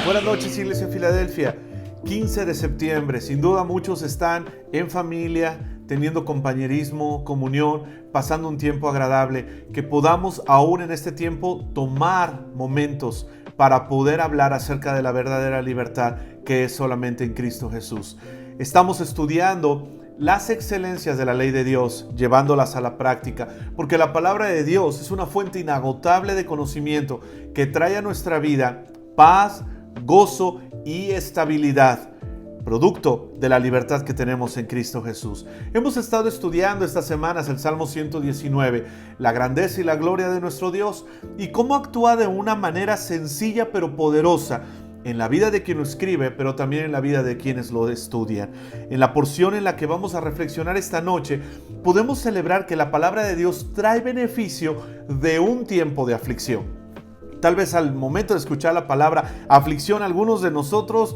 Buenas noches, Iglesia Filadelfia. 15 de septiembre. Sin duda muchos están en familia, teniendo compañerismo, comunión, pasando un tiempo agradable. Que podamos aún en este tiempo tomar momentos para poder hablar acerca de la verdadera libertad que es solamente en Cristo Jesús. Estamos estudiando las excelencias de la ley de Dios, llevándolas a la práctica, porque la palabra de Dios es una fuente inagotable de conocimiento que trae a nuestra vida paz, gozo y estabilidad, producto de la libertad que tenemos en Cristo Jesús. Hemos estado estudiando estas semanas el Salmo 119, la grandeza y la gloria de nuestro Dios y cómo actúa de una manera sencilla pero poderosa en la vida de quien lo escribe, pero también en la vida de quienes lo estudian. En la porción en la que vamos a reflexionar esta noche, podemos celebrar que la palabra de Dios trae beneficio de un tiempo de aflicción. Tal vez al momento de escuchar la palabra aflicción, algunos de nosotros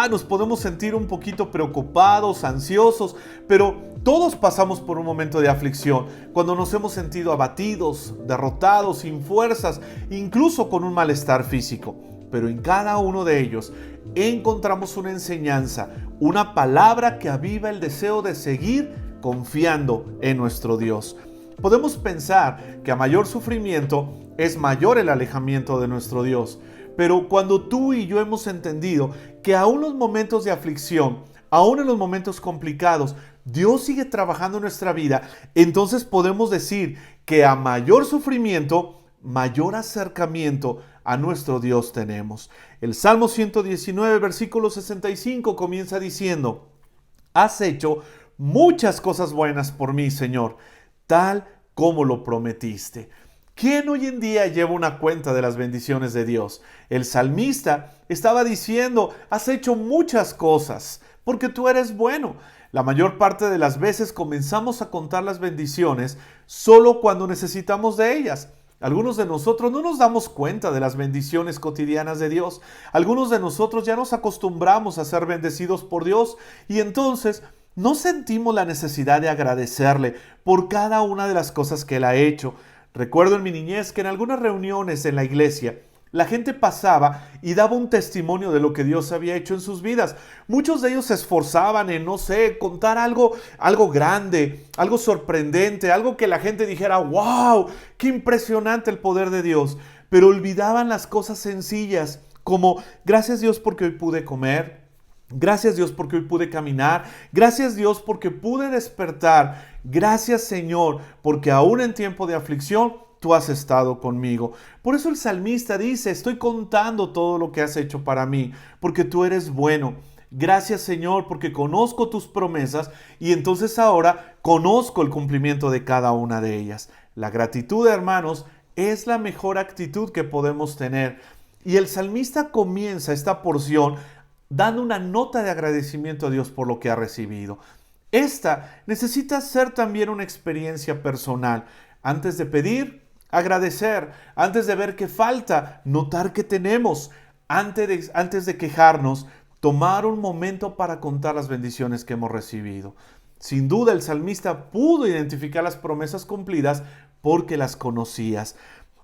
nos podemos sentir un poquito preocupados, ansiosos, pero todos pasamos por un momento de aflicción, cuando nos hemos sentido abatidos, derrotados, sin fuerzas, incluso con un malestar físico. Pero en cada uno de ellos encontramos una enseñanza, una palabra que aviva el deseo de seguir confiando en nuestro Dios. Podemos pensar que a mayor sufrimiento es mayor el alejamiento de nuestro Dios, pero cuando tú y yo hemos entendido que aún en los momentos de aflicción, aún en los momentos complicados, Dios sigue trabajando en nuestra vida, entonces podemos decir que a mayor sufrimiento, mayor acercamiento a nuestro Dios tenemos. El Salmo 119, versículo 65 comienza diciendo: has hecho muchas cosas buenas por mí, Señor, tal como lo prometiste. ¿Quién hoy en día lleva una cuenta de las bendiciones de Dios? El salmista estaba diciendo: has hecho muchas cosas porque tú eres bueno. La mayor parte de las veces comenzamos a contar las bendiciones solo cuando necesitamos de ellas. Algunos de nosotros no nos damos cuenta de las bendiciones cotidianas de Dios. Algunos de nosotros ya nos acostumbramos a ser bendecidos por Dios y entonces no sentimos la necesidad de agradecerle por cada una de las cosas que Él ha hecho. Recuerdo en mi niñez que en algunas reuniones en la iglesia, la gente pasaba y daba un testimonio de lo que Dios había hecho en sus vidas. Muchos de ellos se esforzaban en, contar algo grande, algo sorprendente, algo que la gente dijera: ¡wow! ¡Qué impresionante el poder de Dios! Pero olvidaban las cosas sencillas, como: gracias Dios porque hoy pude comer. Gracias Dios porque hoy pude caminar. Gracias Dios porque pude despertar. Gracias Señor porque aún en tiempo de aflicción tú has estado conmigo. Por eso el salmista dice: estoy contando todo lo que has hecho para mí porque tú eres bueno. Gracias Señor porque conozco tus promesas y entonces ahora conozco el cumplimiento de cada una de ellas. La gratitud, hermanos, es la mejor actitud que podemos tener. Y el salmista comienza esta porción dando una nota de agradecimiento a Dios por lo que ha recibido. Esta necesita ser también una experiencia personal. Antes de pedir, agradecer. Antes de ver qué falta, notar qué tenemos. Antes de quejarnos, tomar un momento para contar las bendiciones que hemos recibido. Sin duda el salmista pudo identificar las promesas cumplidas porque las conocías.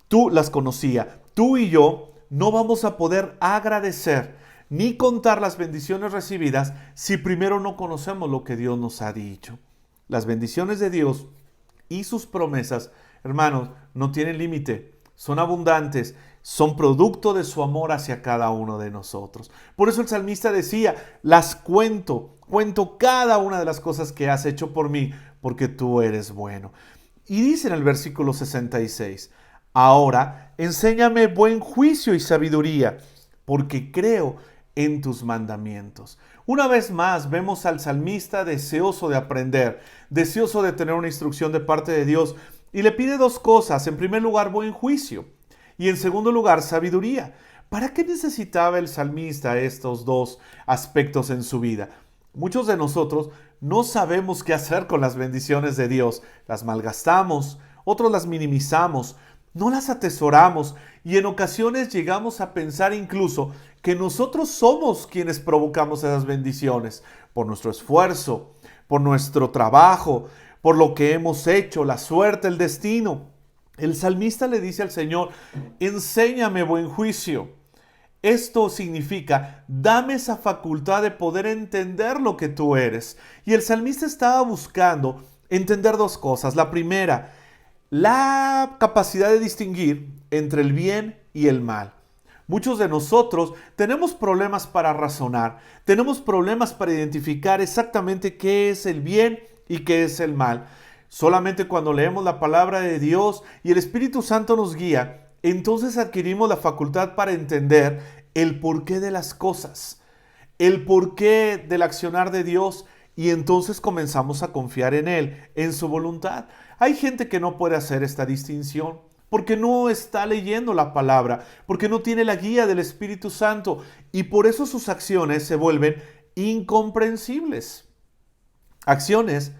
Tú las conocías. Tú y yo no vamos a poder agradecer ni contar las bendiciones recibidas si primero no conocemos lo que Dios nos ha dicho. Las bendiciones de Dios y sus promesas, hermanos, no tienen límite, son abundantes, son producto de su amor hacia cada uno de nosotros. Por eso el salmista decía: las cuento cada una de las cosas que has hecho por mí, porque tú eres bueno. Y dice en el versículo 66, ahora enséñame buen juicio y sabiduría, porque creo en tus mandamientos. Una vez más vemos al salmista deseoso de aprender, deseoso de tener una instrucción de parte de Dios, y le pide dos cosas: en primer lugar, buen juicio, y en segundo lugar, sabiduría. ¿Para qué necesitaba el salmista estos dos aspectos en su vida? Muchos de nosotros no sabemos qué hacer con las bendiciones de Dios. Las malgastamos, otros las minimizamos, no las atesoramos y en ocasiones llegamos a pensar incluso que nosotros somos quienes provocamos esas bendiciones por nuestro esfuerzo, por nuestro trabajo, por lo que hemos hecho, la suerte, el destino. El salmista le dice al Señor: enséñame buen juicio. Esto significa, dame esa facultad de poder entender lo que tú eres. Y el salmista estaba buscando entender dos cosas. La primera, la capacidad de distinguir entre el bien y el mal. Muchos de nosotros tenemos problemas para razonar, tenemos problemas para identificar exactamente qué es el bien y qué es el mal. Solamente cuando leemos la palabra de Dios y el Espíritu Santo nos guía, entonces adquirimos la facultad para entender el porqué de las cosas, el porqué del accionar de Dios, y entonces comenzamos a confiar en Él, en su voluntad. Hay gente que no puede hacer esta distinción porque no está leyendo la palabra, porque no tiene la guía del Espíritu Santo, y por eso sus acciones se vuelven incomprensibles. Acciones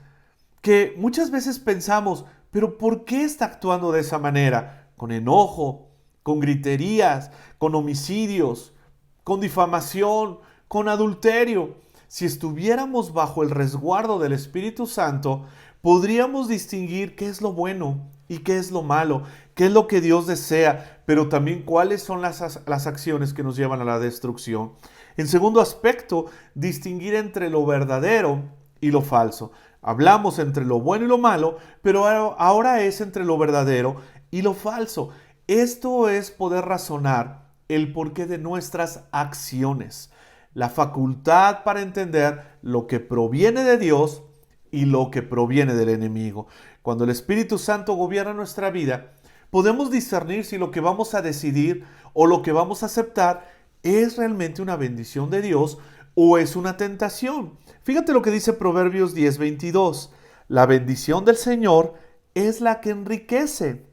que muchas veces pensamos, pero ¿por qué está actuando de esa manera? Con enojo, con griterías, con homicidios, con difamación, con adulterio. Si estuviéramos bajo el resguardo del Espíritu Santo, podríamos distinguir qué es lo bueno y qué es lo malo, qué es lo que Dios desea, pero también cuáles son las acciones que nos llevan a la destrucción. En segundo aspecto, distinguir entre lo verdadero y lo falso. Hablamos entre lo bueno y lo malo, pero ahora es entre lo verdadero y lo falso. Esto es poder razonar el porqué de nuestras acciones, la facultad para entender lo que proviene de Dios y lo que proviene del enemigo. Cuando el Espíritu Santo gobierna nuestra vida, podemos discernir si lo que vamos a decidir o lo que vamos a aceptar es realmente una bendición de Dios o es una tentación. Fíjate lo que dice Proverbios 10:22. La bendición del Señor es la que enriquece,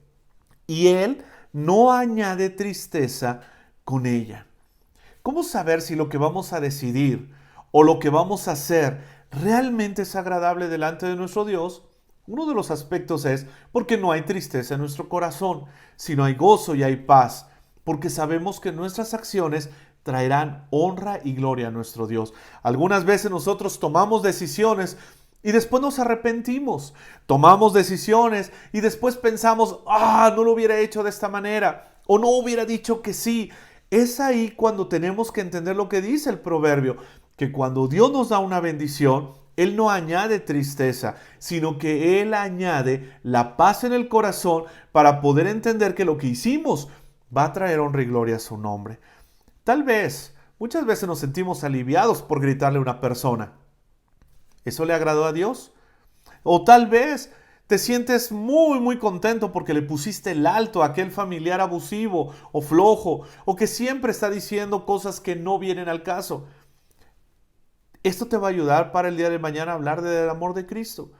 y Él no añade tristeza con ella. ¿Cómo saber si lo que vamos a decidir o lo que vamos a hacer realmente es agradable delante de nuestro Dios? Uno de los aspectos es porque no hay tristeza en nuestro corazón, sino hay gozo y hay paz, porque sabemos que nuestras acciones traerán honra y gloria a nuestro Dios. Algunas veces nosotros tomamos decisiones y después nos arrepentimos. Tomamos decisiones y después pensamos, no lo hubiera hecho de esta manera, o no hubiera dicho que sí. Es ahí cuando tenemos que entender lo que dice el proverbio, que cuando Dios nos da una bendición, Él no añade tristeza, sino que Él añade la paz en el corazón para poder entender que lo que hicimos va a traer honra y gloria a su nombre. Tal vez, muchas veces nos sentimos aliviados por gritarle a una persona. ¿Eso le agradó a Dios? O tal vez te sientes muy contento porque le pusiste el alto a aquel familiar abusivo o flojo o que siempre está diciendo cosas que no vienen al caso. Esto te va a ayudar para el día de mañana a hablar del amor de Cristo.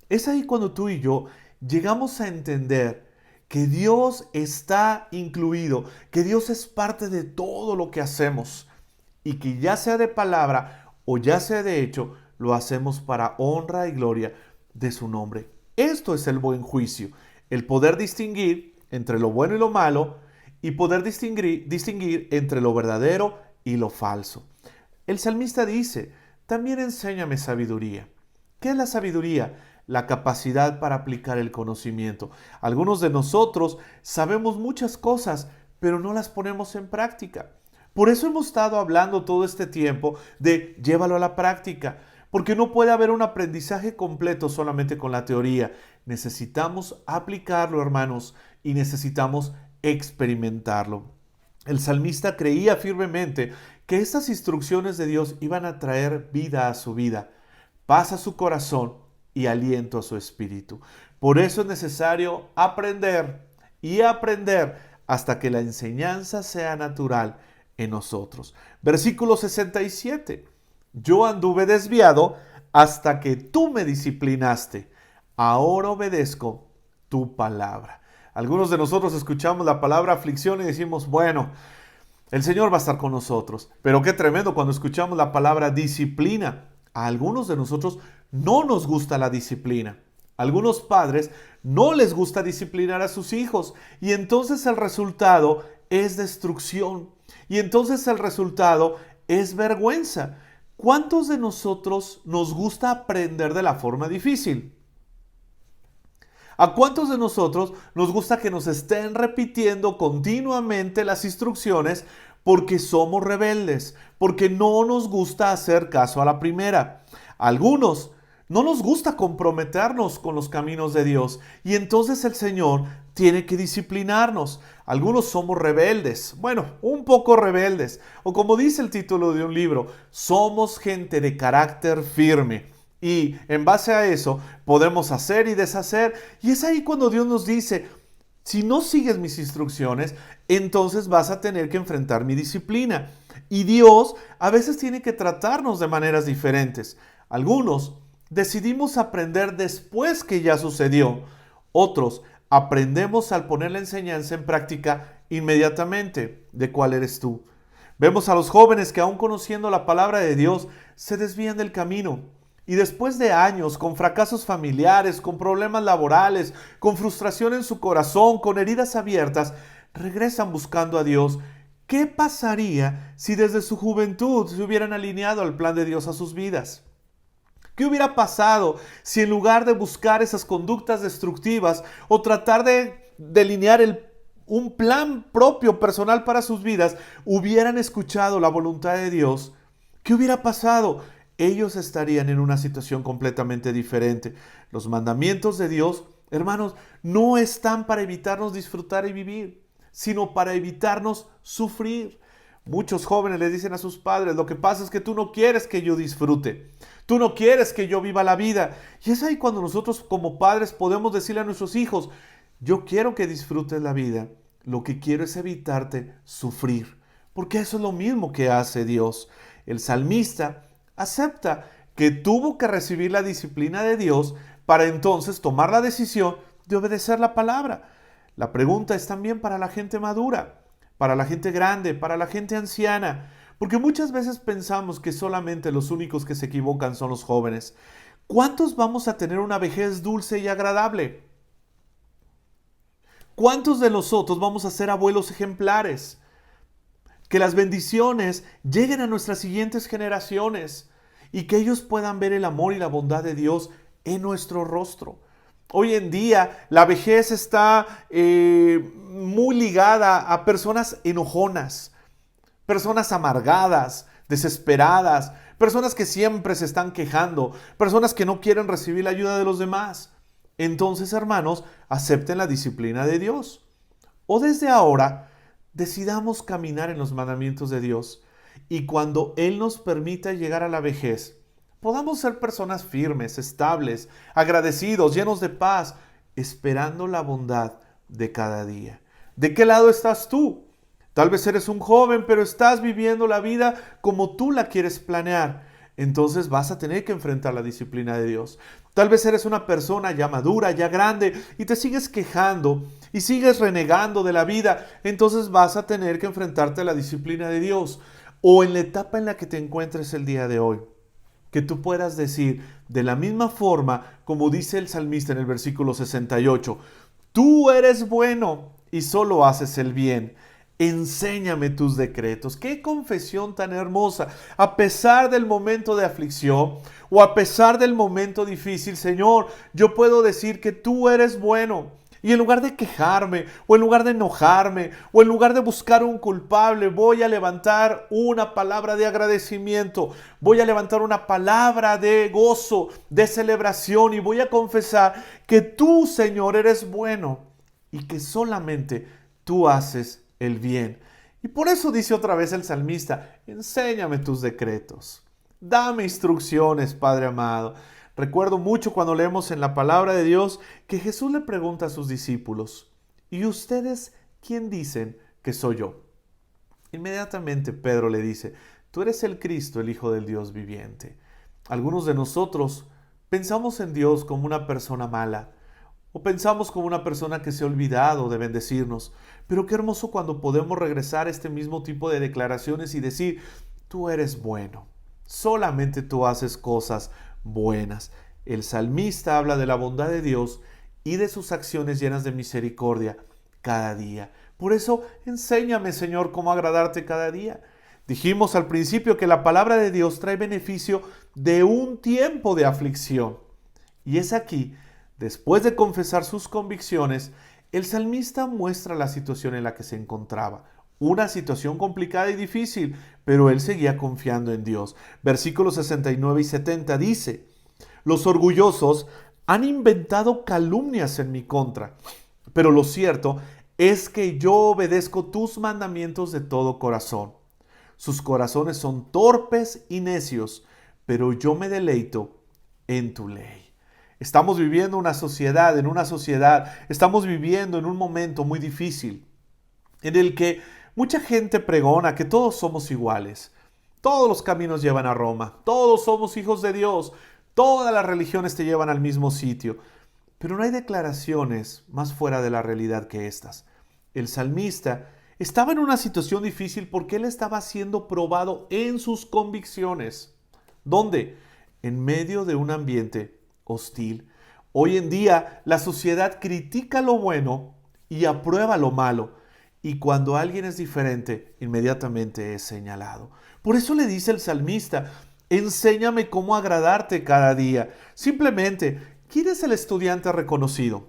Es ahí cuando tú y yo llegamos a entender que Dios está incluido, que Dios es parte de todo lo que hacemos y que ya sea de palabra o ya sea de hecho, lo hacemos para honra y gloria de su nombre. Esto es el buen juicio, el poder distinguir entre lo bueno y lo malo y poder distinguir entre lo verdadero y lo falso. El salmista dice, también enséñame sabiduría. ¿Qué es la sabiduría? La capacidad para aplicar el conocimiento. Algunos de nosotros sabemos muchas cosas, pero no las ponemos en práctica. Por eso hemos estado hablando todo este tiempo de llévalo a la práctica, porque no puede haber un aprendizaje completo solamente con la teoría. Necesitamos aplicarlo, hermanos, y necesitamos experimentarlo. El salmista creía firmemente que estas instrucciones de Dios iban a traer vida a su vida, paz a su corazón y aliento a su espíritu. Por eso es necesario aprender y aprender hasta que la enseñanza sea natural en nosotros. Versículo 67. Yo anduve desviado hasta que tú me disciplinaste. Ahora obedezco tu palabra. Algunos de nosotros escuchamos la palabra aflicción y decimos, bueno, el Señor va a estar con nosotros. Pero qué tremendo cuando escuchamos la palabra disciplina. A algunos de nosotros no nos gusta la disciplina. A algunos padres no les gusta disciplinar a sus hijos. Y entonces el resultado es destrucción. Y entonces el resultado es vergüenza. ¿Cuántos de nosotros nos gusta aprender de la forma difícil? ¿A cuántos de nosotros nos gusta que nos estén repitiendo continuamente las instrucciones porque somos rebeldes, porque no nos gusta hacer caso a la primera. Algunos no nos gusta comprometernos con los caminos de Dios y entonces el Señor tiene que disciplinarnos. Algunos somos rebeldes, bueno, un poco rebeldes, o como dice el título de un libro, somos gente de carácter firme. Y en base a eso podemos hacer y deshacer. Y es ahí cuando Dios nos dice, si no sigues mis instrucciones, entonces vas a tener que enfrentar mi disciplina. Y Dios a veces tiene que tratarnos de maneras diferentes. Algunos decidimos aprender después que ya sucedió. Otros aprendemos al poner la enseñanza en práctica inmediatamente. ¿De cuál eres tú? Vemos a los jóvenes que aún conociendo la palabra de Dios se desvían del camino. Y después de años, con fracasos familiares, con problemas laborales, con frustración en su corazón, con heridas abiertas, regresan buscando a Dios. ¿Qué pasaría si desde su juventud se hubieran alineado al plan de Dios a sus vidas? ¿Qué hubiera pasado si en lugar de buscar esas conductas destructivas o tratar de delinear un plan propio personal para sus vidas, hubieran escuchado la voluntad de Dios? ¿Qué hubiera pasado? Ellos estarían en una situación completamente diferente. Los mandamientos de Dios, hermanos, no están para evitarnos disfrutar y vivir, sino para evitarnos sufrir. Muchos jóvenes le dicen a sus padres, lo que pasa es que tú no quieres que yo disfrute. Tú no quieres que yo viva la vida. Y es ahí cuando nosotros como padres podemos decirle a nuestros hijos, yo quiero que disfrutes la vida. Lo que quiero es evitarte sufrir. Porque eso es lo mismo que hace Dios. El salmista acepta que tuvo que recibir la disciplina de Dios para entonces tomar la decisión de obedecer la palabra. La pregunta es también para la gente madura, para la gente grande, para la gente anciana, porque muchas veces pensamos que solamente los únicos que se equivocan son los jóvenes. ¿Cuántos vamos a tener una vejez dulce y agradable? ¿Cuántos de nosotros vamos a ser abuelos ejemplares? Que las bendiciones lleguen a nuestras siguientes generaciones y que ellos puedan ver el amor y la bondad de Dios en nuestro rostro. Hoy en día la vejez está muy ligada a personas enojonas, personas amargadas, desesperadas, personas que siempre se están quejando, personas que no quieren recibir la ayuda de los demás. Entonces, hermanos, acepten la disciplina de Dios. O desde ahora, decidamos caminar en los mandamientos de Dios y cuando Él nos permita llegar a la vejez, podamos ser personas firmes, estables, agradecidos, llenos de paz, esperando la bondad de cada día. ¿De qué lado estás tú? Tal vez eres un joven, pero estás viviendo la vida como tú la quieres planear. Entonces vas a tener que enfrentar la disciplina de Dios. Tal vez eres una persona ya madura, ya grande, y te sigues quejando y sigues renegando de la vida. Entonces vas a tener que enfrentarte a la disciplina de Dios. O en la etapa en la que te encuentres el día de hoy, que tú puedas decir de la misma forma como dice el salmista en el versículo 68, tú eres bueno y solo haces el bien. Enséñame tus decretos. Qué confesión tan hermosa. A pesar del momento de aflicción o a pesar del momento difícil, Señor, yo puedo decir que tú eres bueno. Y en lugar de quejarme, o en lugar de enojarme, o en lugar de buscar un culpable, voy a levantar una palabra de agradecimiento, voy a levantar una palabra de gozo, de celebración, y voy a confesar que tú, Señor, eres bueno y que solamente tú haces el bien. Y por eso dice otra vez el salmista, enséñame tus decretos, dame instrucciones, Padre amado. Recuerdo mucho cuando leemos en la palabra de Dios que Jesús le pregunta a sus discípulos, ¿y ustedes quién dicen que soy yo? Inmediatamente Pedro le dice, tú eres el Cristo, el Hijo del Dios viviente. Algunos de nosotros pensamos en Dios como una persona mala, o pensamos como una persona que se ha olvidado de bendecirnos. Pero qué hermoso cuando podemos regresar a este mismo tipo de declaraciones y decir, tú eres bueno, solamente tú haces cosas buenas. El salmista habla de la bondad de Dios y de sus acciones llenas de misericordia cada día. Por eso, enséñame, Señor, cómo agradarte cada día. Dijimos al principio que la palabra de Dios trae beneficio de un tiempo de aflicción. Y es aquí, después de confesar sus convicciones, el salmista muestra la situación en la que se encontraba. una situación complicada y difícil, pero él seguía confiando en Dios. Versículos 69 y 70 dice: los orgullosos han inventado calumnias en mi contra, pero lo cierto es que yo obedezco tus mandamientos de todo corazón. Sus corazones son torpes y necios, pero yo me deleito en tu ley. Estamos viviendo en una sociedad, estamos viviendo en un momento muy difícil en el que mucha gente pregona que todos somos iguales. Todos los caminos llevan a Roma, todos somos hijos de Dios, todas las religiones te llevan al mismo sitio. Pero no hay declaraciones más fuera de la realidad que estas. El salmista estaba en una situación difícil porque él estaba siendo probado en sus convicciones. ¿Dónde? En medio de un ambiente hostil. Hoy en día la sociedad critica lo bueno y aprueba lo malo. Y cuando alguien es diferente, inmediatamente es señalado. Por eso le dice el salmista: enséñame cómo agradarte cada día. Simplemente, ¿quién es el estudiante reconocido?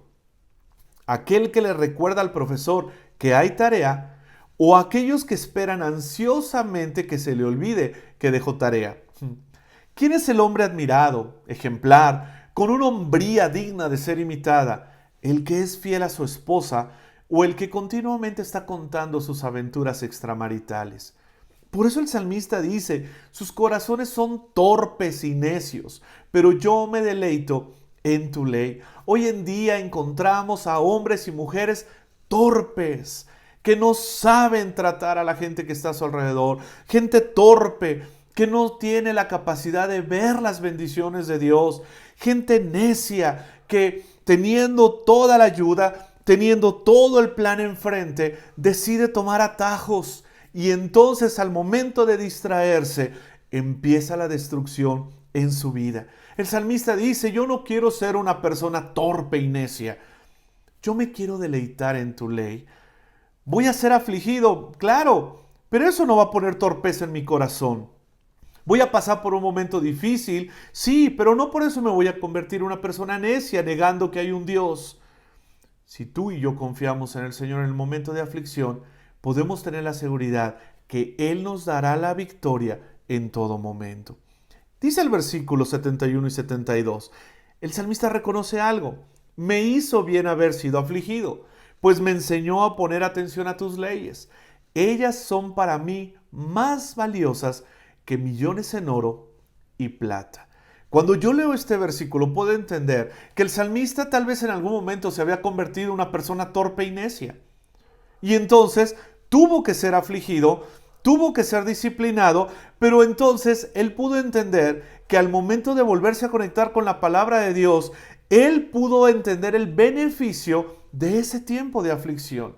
¿Aquel que le recuerda al profesor que hay tarea? ¿O aquellos que esperan ansiosamente que se le olvide que dejó tarea? ¿Quién es el hombre admirado, ejemplar, con una hombría digna de ser imitada? ¿El que es fiel a su esposa o el que continuamente está contando sus aventuras extramaritales? Por eso el salmista dice: sus corazones son torpes y necios, pero yo me deleito en tu ley. Hoy en día encontramos a hombres y mujeres torpes, que no saben tratar a la gente que está a su alrededor, gente torpe, que no tiene la capacidad de ver las bendiciones de Dios, gente necia, que teniendo toda la ayuda, teniendo todo el plan enfrente, decide tomar atajos. Y entonces al momento de distraerse, empieza la destrucción en su vida. El salmista dice: yo no quiero ser una persona torpe y necia. Yo me quiero deleitar en tu ley. Voy a ser afligido, claro, pero eso no va a poner torpeza en mi corazón. Voy a pasar por un momento difícil, sí, pero no por eso me voy a convertir en una persona necia negando que hay un Dios. Si tú y yo confiamos en el Señor en el momento de aflicción, podemos tener la seguridad que Él nos dará la victoria en todo momento. Dice el versículo 71 y 72, el salmista reconoce algo: me hizo bien haber sido afligido, pues me enseñó a poner atención a tus leyes. Ellas son para mí más valiosas que millones en oro y plata. Cuando yo leo este versículo puedo entender que el salmista tal vez en algún momento se había convertido en una persona torpe y necia. Y entonces tuvo que ser afligido, tuvo que ser disciplinado, pero entonces él pudo entender que al momento de volverse a conectar con la palabra de Dios, él pudo entender el beneficio de ese tiempo de aflicción.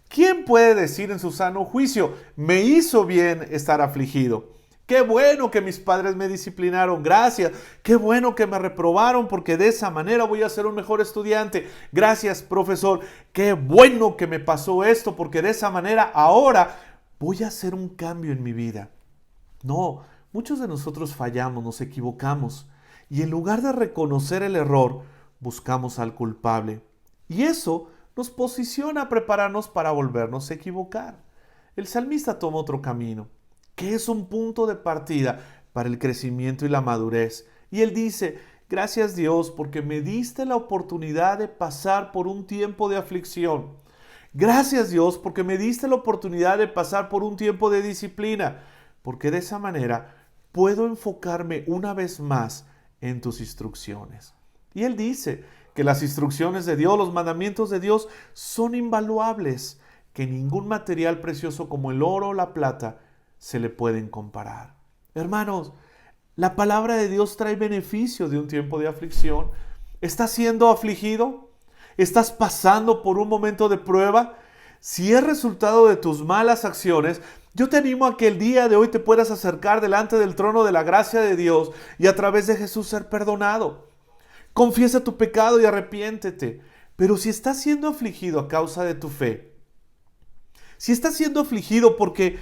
¿Quién puede decir en su sano juicio: me hizo bien estar afligido? Qué bueno que mis padres me disciplinaron, gracias. Qué bueno que me reprobaron porque de esa manera voy a ser un mejor estudiante. Gracias, profesor. Qué bueno que me pasó esto porque de esa manera ahora voy a hacer un cambio en mi vida. No, muchos de nosotros fallamos, nos equivocamos y en lugar de reconocer el error, buscamos al culpable. Y eso nos posiciona a prepararnos para volvernos a equivocar. El salmista toma otro camino, que es un punto de partida para el crecimiento y la madurez. Y él dice: gracias Dios porque me diste la oportunidad de pasar por un tiempo de aflicción. Gracias Dios porque me diste la oportunidad de pasar por un tiempo de disciplina, porque de esa manera puedo enfocarme una vez más en tus instrucciones. Y él dice que las instrucciones de Dios, los mandamientos de Dios son invaluables, que ningún material precioso como el oro o la plata se le pueden comparar. Hermanos, la palabra de Dios trae beneficio de un tiempo de aflicción. ¿Estás siendo afligido? ¿Estás pasando por un momento de prueba? Si es resultado de tus malas acciones, yo te animo a que el día de hoy te puedas acercar delante del trono de la gracia de Dios y a través de Jesús ser perdonado. Confiesa tu pecado y arrepiéntete. Pero si estás siendo afligido a causa de tu fe, si estás siendo afligido porque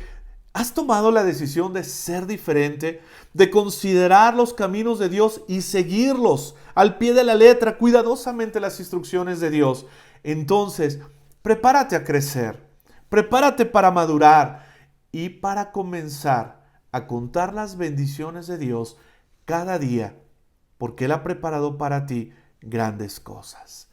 has tomado la decisión de ser diferente, de considerar los caminos de Dios y seguirlos al pie de la letra, cuidadosamente las instrucciones de Dios, entonces prepárate a crecer. Prepárate para madurar y para comenzar a contar las bendiciones de Dios cada día, porque Él ha preparado para ti grandes cosas.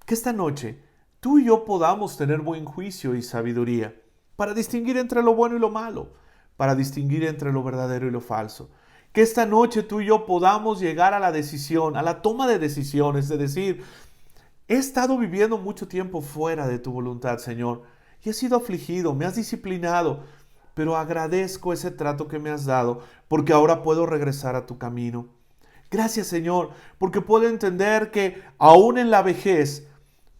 Que esta noche tú y yo podamos tener buen juicio y sabiduría para distinguir entre lo bueno y lo malo, para distinguir entre lo verdadero y lo falso. Que esta noche tú y yo podamos llegar a la decisión, a la toma de decisiones, de decir: he estado viviendo mucho tiempo fuera de tu voluntad, Señor, y he sido afligido, me has disciplinado, pero agradezco ese trato que me has dado, porque ahora puedo regresar a tu camino. Gracias, Señor, porque puedo entender que aún en la vejez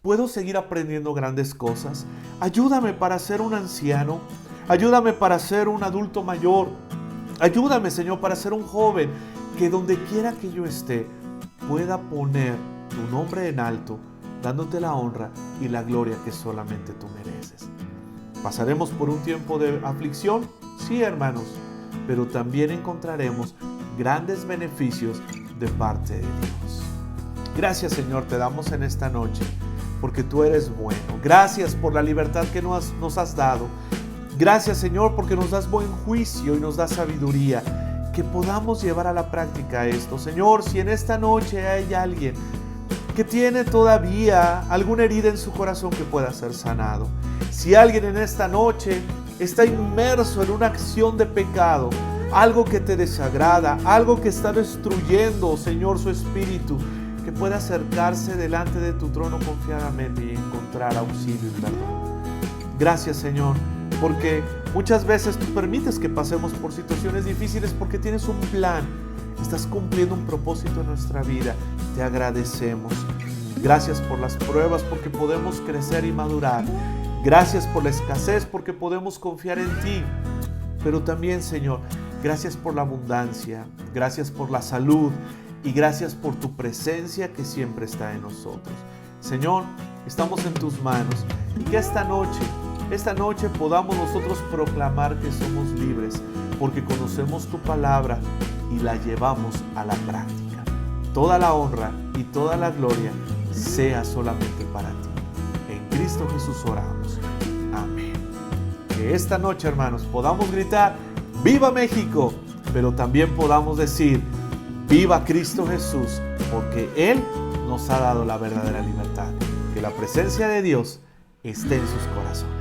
puedo seguir aprendiendo grandes cosas. Ayúdame para ser un anciano, ayúdame para ser un adulto mayor, ayúdame, Señor, para ser un joven que donde quiera que yo esté pueda poner tu nombre en alto, dándote la honra y la gloria que solamente tú mereces. ¿Pasaremos por un tiempo de aflicción? Sí, hermanos, pero también encontraremos grandes beneficios de parte de Dios. Gracias, Señor, te damos en esta noche, porque tú eres bueno. Gracias por la libertad que nos has dado. Gracias, Señor, porque nos das buen juicio y nos das sabiduría, que podamos llevar a la práctica esto. Señor, si en esta noche hay alguien que tiene todavía alguna herida en su corazón que pueda ser sanado, si alguien en esta noche está inmerso en una acción de pecado, algo que te desagrada, algo que está destruyendo, Señor, su espíritu, que pueda acercarse delante de tu trono confiadamente y encontrar auxilio y perdón. Gracias, Señor, porque muchas veces tú permites que pasemos por situaciones difíciles porque tienes un plan. Estás cumpliendo un propósito en nuestra vida. Te agradecemos. Gracias por las pruebas, porque podemos crecer y madurar. Gracias por la escasez, porque podemos confiar en ti. Pero también, Señor, gracias por la abundancia. Gracias por la salud. Y gracias por tu presencia que siempre está en nosotros. Señor, estamos en tus manos. Y que esta noche podamos nosotros proclamar que somos libres, porque conocemos tu palabra y la llevamos a la práctica. Toda la honra y toda la gloria sea solamente para ti. En Cristo Jesús oramos. Amén. Que esta noche, hermanos, podamos gritar: ¡Viva México! Pero también podamos decir: ¡Viva Cristo Jesús! Porque Él nos ha dado la verdadera libertad. Que la presencia de Dios esté en sus corazones.